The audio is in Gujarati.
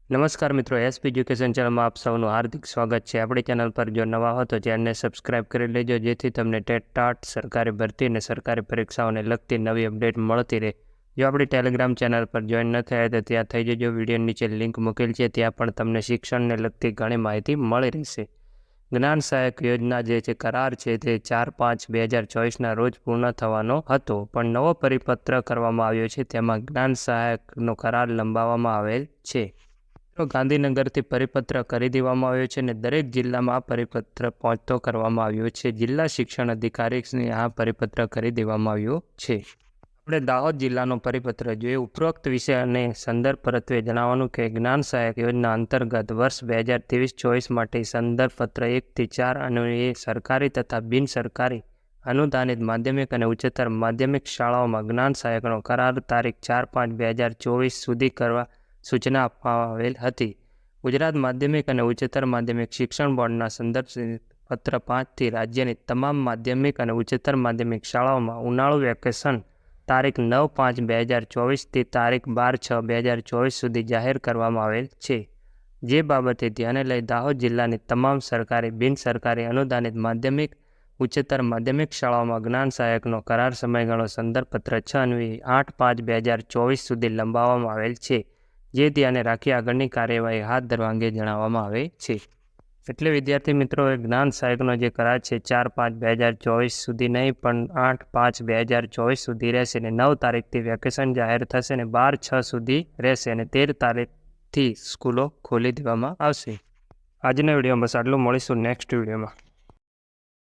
નમસ્કાર મિત્રો, એસપી એજ્યુકેશન ચેનલમાં આપ સૌનું હાર્દિક સ્વાગત છે। આપણી ચેનલ પર જો નવા હો તો ચેનલને સબસ્ક્રાઇબ કરી લેજો, જેથી તમને ટેટ ટાટ સરકારી ભરતી અને સરકારી પરીક્ષાઓને લગતી નવી અપડેટ મળતી રહે। જો આપણી ટેલિગ્રામ ચેનલ પર જોઈન ન થયા તો ત્યાં થઈ જજો। વિડીયો નીચે લિંક મૂકેલ છે, ત્યાં પણ તમને શિક્ષણને લગતી ઘણી માહિતી મળી રહેશે। જ્ઞાન સહાયક યોજના જે કરાર છે તે 4/5/2024ના રોજ પૂર્ણ થવાનો હતો, પણ નવો પરિપત્ર કરવામાં આવ્યો છે। તેમાં જ્ઞાન સહાયકનો કરાર લંબાવવામાં આવેલ છે। ગાંધીનગરથી પરિપત્ર કરી દેવામાં આવ્યો છે અને દરેક જિલ્લામાં આ પરિપત્ર પહોંચતો કરવામાં આવ્યો છે। જિલ્લા શિક્ષણ અધિકારીને આ પરિપત્ર કરી દેવામાં આવ્યો છે। આપણે દાહોદ જિલ્લાનો પરિપત્ર જોઈએ। ઉપરોક્ત વિષય અને સંદર્ભ પરત્વે જણાવવાનું કે જ્ઞાન સહાયક યોજના અંતર્ગત વર્ષ 2023-24 માટે સંદર્ભ પત્ર 1 થી 4 અન્વયે સરકારી તથા બિનસરકારી અનુદાનિત માધ્યમિક અને ઉચ્ચતર માધ્યમિક શાળાઓમાં જ્ઞાન સહાયકનો કરાર તારીખ 4/5/2024 સુધી કરવા સૂચના આપવામાં આવેલ હતી। ગુજરાત માધ્યમિક અને ઉચ્ચતર માધ્યમિક શિક્ષણ બોર્ડના સંદર્ભ પત્ર 5થી રાજ્યની તમામ માધ્યમિક અને ઉચ્ચતર માધ્યમિક શાળાઓમાં ઉનાળુ વેકેશન તારીખ 9/5/2024થી તારીખ 12/6/2024 સુધી જાહેર કરવામાં આવેલ છે। જે બાબતે ધ્યાને લઈ દાહોદ જિલ્લાની તમામ સરકારી બિનસરકારી અનુદાનિત માધ્યમિક ઉચ્ચતર માધ્યમિક શાળાઓમાં જ્ઞાન સહાયકનો કરાર સમયગાળો સંદર્ભ પત્ર 6 અન્વયે 8/5/2024 સુધી લંબાવવામાં આવેલ છે। જે ધ્યાને રાખી આગળની કાર્યવાહી હાથ ધરવા અંગે જણાવવામાં આવે છે। એટલે વિદ્યાર્થી મિત્રો, જ્ઞાન સહાયકનો જે કરાર છે 4/5/2024 સુધી નહીં, પણ 8/5/2024 સુધી રહેશે અને 9 તારીખથી વેકેશન જાહેર થશે અને 12/6 સુધી રહેશે અને 13 તારીખથી સ્કૂલો ખોલી દેવામાં આવશે। આજના વિડીયોમાં બસ આટલું, મળીશું નેક્સ્ટ વિડીયોમાં।